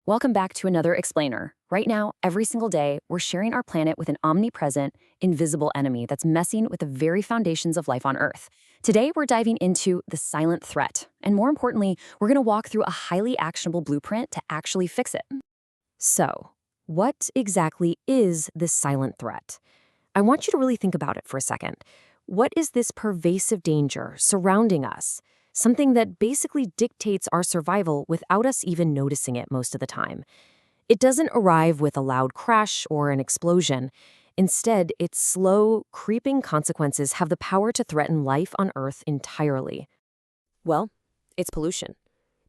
Welcome back to another explainer. Right now, every single day, we're sharing our planet with an omnipresent, invisible enemy that's messing with the very foundations of life on Earth. Today, we're diving into the silent threat. And more importantly, we're going to walk through a highly actionable blueprint to actually fix it. So, what exactly is this silent threat? I want you to really think about it for a second. What is this pervasive danger surrounding us? Something that basically dictates our survival without us even noticing it most of the time. It doesn't arrive with a loud crash or an explosion. Instead, its slow, creeping consequences have the power to threaten life on Earth entirely. Well, it's pollution.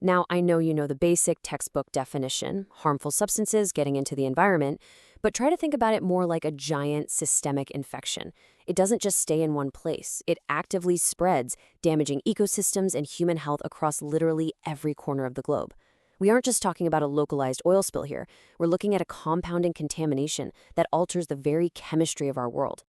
Now, I know you know the basic textbook definition, harmful substances getting into the environment, but try to think about it more like a giant systemic infection. It doesn't just stay in one place. It actively spreads, damaging ecosystems and human health across literally every corner of the globe. We aren't just talking about a localized oil spill here. We're looking at a compounding contamination that alters the very chemistry of our world.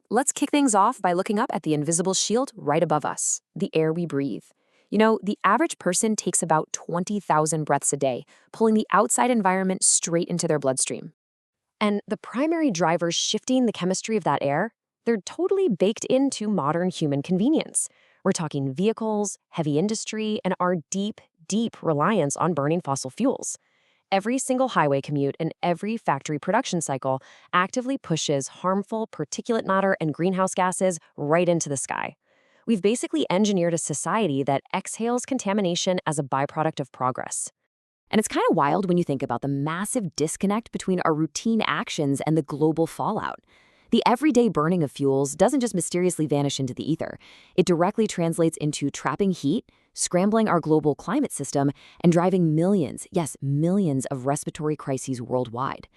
Let's kick things off by looking up at the invisible shield right above us, the air we breathe. You know, the average person takes about 20,000 breaths a day, pulling the outside environment straight into their bloodstream. And the primary drivers shifting the chemistry of that air, they're totally baked into modern human convenience. We're talking vehicles, heavy industry, and our deep, deep reliance on burning fossil fuels. Every single highway commute and every factory production cycle actively pushes harmful particulate matter and greenhouse gases right into the sky. We've basically engineered a society that exhales contamination as a byproduct of progress. And it's kind of wild when you think about the massive disconnect between our routine actions and the global fallout. The everyday burning of fuels doesn't just mysteriously vanish into the ether. It directly translates into trapping heat, scrambling our global climate system, and driving millions, yes, millions of respiratory crises worldwide.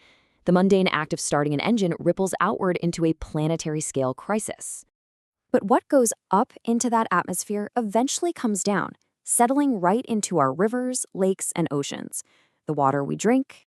The mundane act of starting an engine ripples outward into a planetary scale crisis. But what goes up into that atmosphere eventually comes down, settling right into our rivers, lakes, and oceans. The water we drink.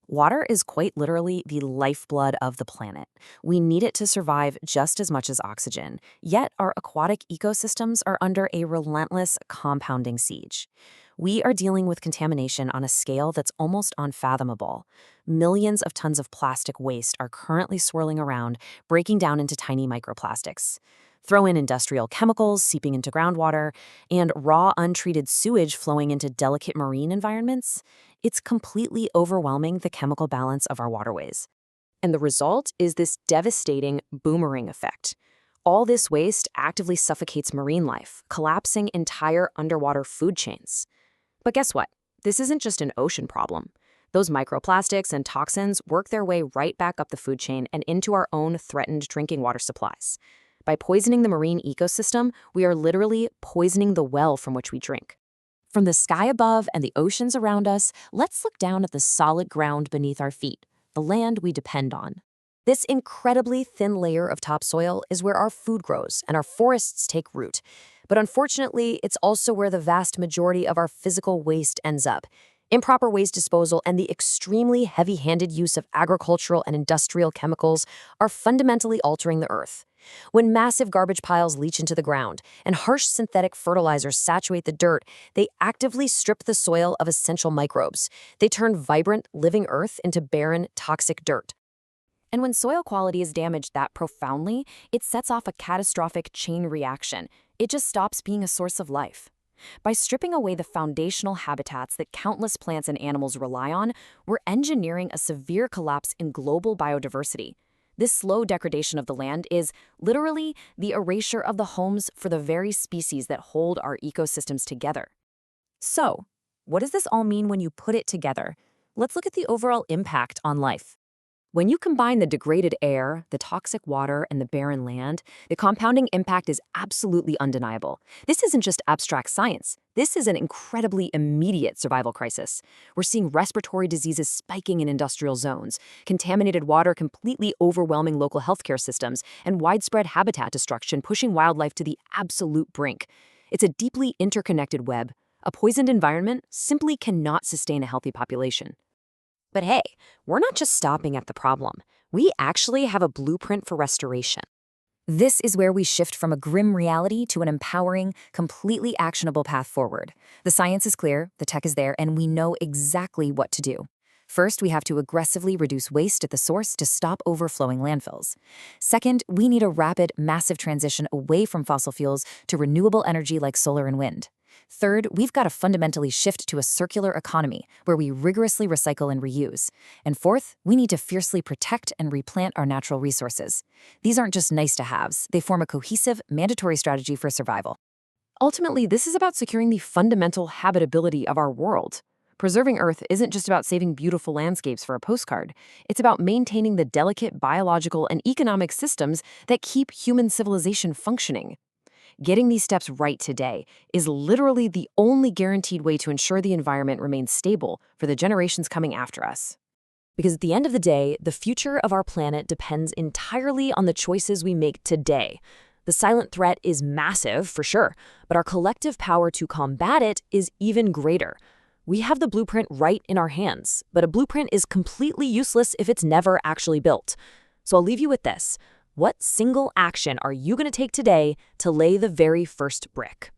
Water is quite literally the lifeblood of the planet. We need it to survive just as much as oxygen, yet our aquatic ecosystems are under a relentless compounding siege. We are dealing with contamination on a scale that's almost unfathomable. Millions of tons of plastic waste are currently swirling around, breaking down into tiny microplastics. Throw in industrial chemicals seeping into groundwater and raw, untreated sewage flowing into delicate marine environments. It's completely overwhelming the chemical balance of our waterways. And the result is this devastating boomerang effect. All this waste actively suffocates marine life, collapsing entire underwater food chains. But guess what? This isn't just an ocean problem. Those microplastics and toxins work their way right back up the food chain and into our own threatened drinking water supplies. By poisoning the marine ecosystem, we are literally poisoning the well from which we drink. From the sky above and the oceans around us, let's look down at the solid ground beneath our feet, the land we depend on. This incredibly thin layer of topsoil is where our food grows and our forests take root. But unfortunately, it's also where the vast majority of our physical waste ends up. Improper waste disposal and the extremely heavy-handed use of agricultural and industrial chemicals are fundamentally altering the earth. When massive garbage piles leach into the ground and harsh synthetic fertilizers saturate the dirt, they actively strip the soil of essential microbes. They turn vibrant, living earth into barren, toxic dirt. And when soil quality is damaged that profoundly, it sets off a catastrophic chain reaction. It just stops being a source of life. By stripping away the foundational habitats that countless plants and animals rely on, we're engineering a severe collapse in global biodiversity. This slow degradation of the land is literally the erasure of the homes for the very species that hold our ecosystems together. So, what does this all mean when you put it together? Let's look at the overall impact on life. When you combine the degraded air, the toxic water, and the barren land, the compounding impact is absolutely undeniable. This isn't just abstract science. This is an incredibly immediate survival crisis. We're seeing respiratory diseases spiking in industrial zones, contaminated water completely overwhelming local healthcare systems, and widespread habitat destruction pushing wildlife to the absolute brink. It's a deeply interconnected web. A poisoned environment simply cannot sustain a healthy population. But hey, we're not just stopping at the problem. We actually have a blueprint for restoration. This is where we shift from a grim reality to an empowering, completely actionable path forward. The science is clear, the tech is there, and we know exactly what to do. First, we have to aggressively reduce waste at the source to stop overflowing landfills. Second, we need a rapid, massive transition away from fossil fuels to renewable energy like solar and wind. Third, we've got to fundamentally shift to a circular economy where we rigorously recycle and reuse. And fourth, we need to fiercely protect and replant our natural resources. These aren't just nice-to-haves, they form a cohesive, mandatory strategy for survival. Ultimately, this is about securing the fundamental habitability of our world. Preserving Earth isn't just about saving beautiful landscapes for a postcard. It's about maintaining the delicate biological and economic systems that keep human civilization functioning. Getting these steps right today is literally the only guaranteed way to ensure the environment remains stable for the generations coming after us. Because at the end of the day, the future of our planet depends entirely on the choices we make today. The silent threat is massive, for sure, but our collective power to combat it is even greater. We have the blueprint right in our hands, but a blueprint is completely useless if it's never actually built. So I'll leave you with this. What single action are you going to take today to lay the very first brick?